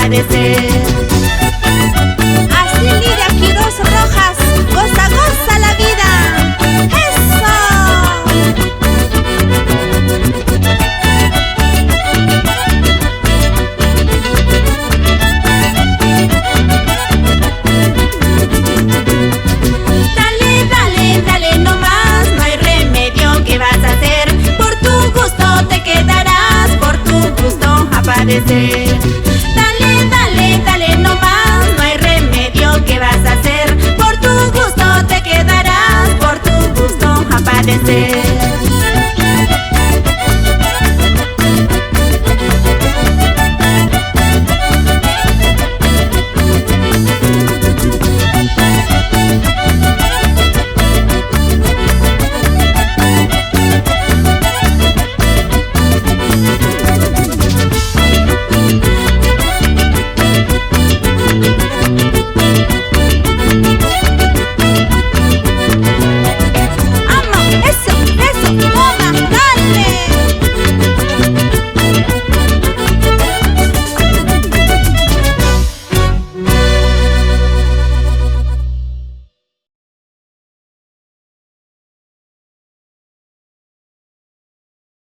padecer. Así Lidia Quiroz Rojas, goza, goza la vida. ¡Eso! Dale, dale, dale nomás, no hay remedio que vas a hacer. Por tu gusto te quedarás, por tu gusto a padecer. Dale, dale, dale nomás, no hay remedio que vas a hacer. Por tu gusto te quedarás, por tu gusto a padecer.